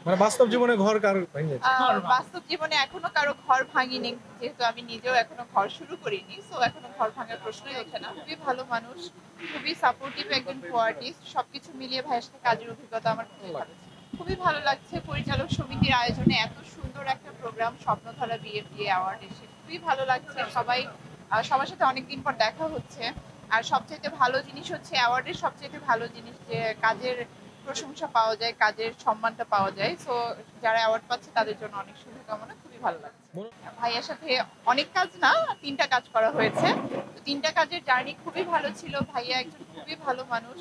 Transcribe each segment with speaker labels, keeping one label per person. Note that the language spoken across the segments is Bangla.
Speaker 1: মানে বাস্তব জীবনে ঘর কার ভেঙেছে?
Speaker 2: বাস্তব জীবনে এখনো কারো ঘর ভাঙিনি, যেহেতু আমি নিজেও এখনো ঘর শুরু করিনি, সো এখনো ঘর ভাঙার প্রশ্নই ওঠে না। খুবই ভালো মানুষ, খুবই সাপোর্টিভ একজন আর্টিস্ট। সবকিছু মিলিয়ে ভাইয়ের সাথে কাজের অভিজ্ঞতা আমার খুবই ভালো ছিল। খুবই ভালো লাগছে পরিচালক সমিতির আয়োজনে এত সুন্দর একটা প্রোগ্রাম স্বপ্নধারা বিএফডিএ অ্যাওয়ার্ড এসে খুবই ভালো লাগছে। সবার সাথে অনেকদিন পর দেখা হচ্ছে। আর সবচাইতে ভালো জিনিস হচ্ছে, অ্যাওয়ার্ডের সবচাইতে ভালো জিনিস যে কাজের প্রশংসা পাওয়া যায়, কাজের সম্মানটা পাওয়া যায়। সো যারা অ্যাওয়ার্ড পাচ্ছে তাদের জন্য অনেক শুভকামনা। খুবই ভালো লাগছে। ভাইয়ার সাথে অনেক কাজ না, ৩টা কাজ করা হয়েছে। তো ৩টা কাজের জার্নি খুবই ভালো ছিল। ভাইয়া একজন খুবই ভালো মানুষ,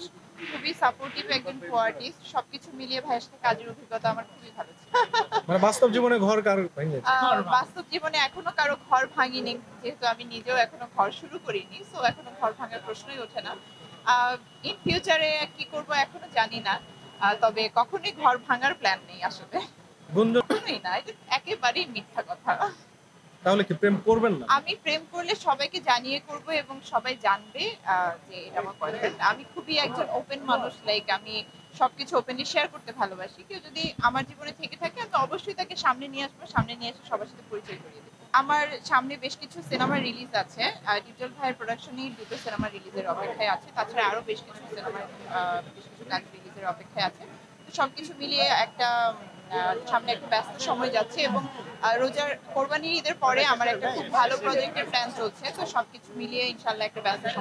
Speaker 2: খুবই সাপোর্টিভ একজন আর্টিস্ট। সবকিছু মিলিয়ে ভাইয়ের সাথে কাজের অভিজ্ঞতা আমার খুবই ভালো ছিল।
Speaker 1: মানে বাস্তব জীবনে ঘর কার ভেঙেছে?
Speaker 2: বাস্তব জীবনে এখনো কারো ঘর ভাঙিনি, যেহেতু আমি নিজেও এখনো ঘর শুরু করিনি, সো এখনো ঘর ভাঙার প্রশ্নই ওঠে না। ইন ফিউচারে কি করব এখনো জানি না। তবে কখনোই ঘর ভাঙার প্ল্যান নেই আসলে।
Speaker 1: গুঞ্জন।
Speaker 2: কখনোই না, এটা একেবারেই মিথ্যা কথা।
Speaker 1: তাহলে কি প্রেম করবেন না?
Speaker 2: আমি প্রেম করলে সবাইকে জানিয়ে করব এবং সবাই জানবে যে এটা আমার বয়ফ্রেন্ড। আমি খুবই একজন ওপেন মানুষ, লাইক আমি সবকিছু ওপেনলি শেয়ার করতে ভালোবাসি। কেউ যদি আমার জীবনে থেকে থাকে আমি অবশ্যই তাকে সামনে নিয়ে আসবো, সামনে নিয়ে এসে সবার সাথে পরিচয় করিয়ে দেবো। আমার সামনে বেশ কিছু সিনেমা রিলিজ আছে। ডিপজল ভাইয়ের প্রোডাকশনেই 2টো সিনেমা রিলিজের অপেক্ষায় আছে। তাছাড়া আরো বেশ কিছু কাজ রিলিজের অপেক্ষায় আছে। তো সবকিছু মিলিয়ে একটা সামনে একটা ব্যস্ত সময় যাচ্ছে এবং রোজার কোরবানির ঈদের পরে আমার একটা খুব ভালো প্রজেক্টের প্ল্যান চলছে। তো সবকিছু মিলিয়ে ইনশাআল্লাহ একটা ব্যস্ত সময়